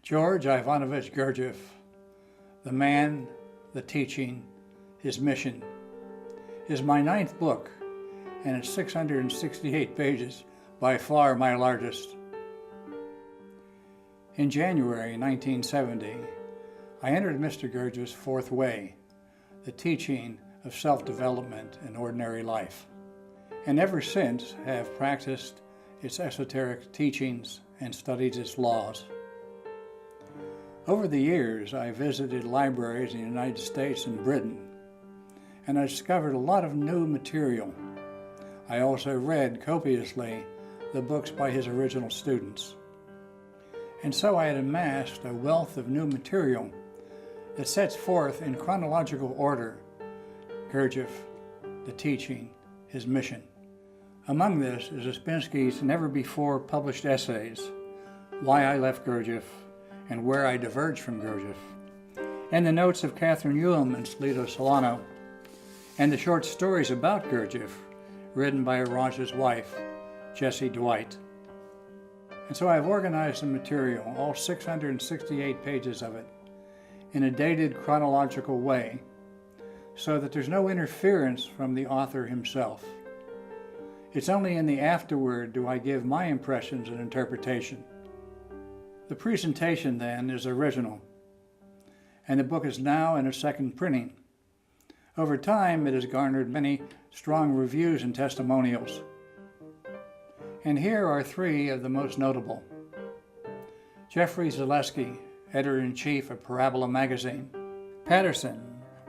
Georgi Ivanovitch Gurdjieff, The Man, the Teaching, His Mission, is my 9th book, and it's 668 pages, by far my largest. In January 1970, I entered Mr. Gurdjieff's fourth way, the teaching of self-development in ordinary life, and ever since have practiced its esoteric teachings and studied its laws. Over the years, I visited libraries in the United States and Britain, and I discovered a lot of new material. I also read copiously the books by his original students. And so I had amassed a wealth of new material that sets forth in chronological order Gurdjieff, the teaching, his mission. Among this is Uspenskii's never-before published essays, Why I Left Gurdjieff and Where I Diverge from Gurdjieff, and the notes of Kathryn and Solita Solano, and the short stories about Gurdjieff written by Orage's wife, Jessie Dwight. And so I've organized the material, all 668 pages of it, in a dated chronological way, so that there's no interference from the author himself. It's only in the afterword do I give my impressions and interpretation. The presentation, then, is original, and the book is now in a second printing. Over time, it has garnered many strong reviews and testimonials. And here are 3 of the most notable. Jeffrey Zaleski, editor-in-chief of Parabola magazine. Patterson,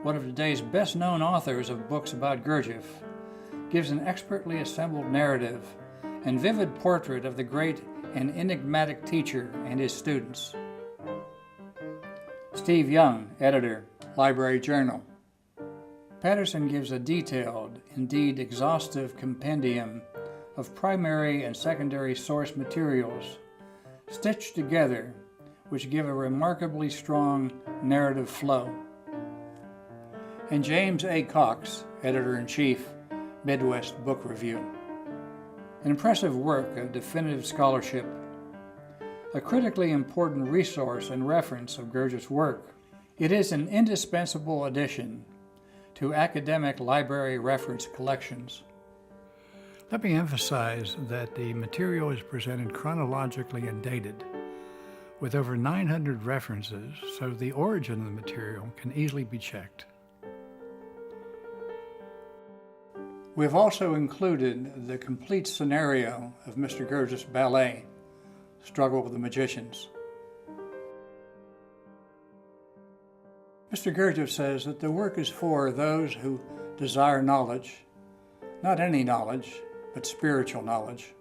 one of today's best-known authors of books about Gurdjieff, gives an expertly assembled narrative and vivid portrait of the great and enigmatic teacher and his students. Steve Young, editor, Library Journal. Patterson gives a detailed, indeed exhaustive compendium of primary and secondary source materials stitched together, which give a remarkably strong narrative flow. And James A. Cox, editor-in-chief, Midwest Book Review. An impressive work of definitive scholarship, a critically important resource and reference of Gurdjieff's work. It is an indispensable addition to academic library reference collections. Let me emphasize that the material is presented chronologically and dated, with over 900 references, so the origin of the material can easily be checked. We've also included the complete scenario of Mr. Gurdjieff's ballet, Struggle with the Magicians. Mr. Gurdjieff says that the work is for those who desire knowledge, not any knowledge, but spiritual knowledge.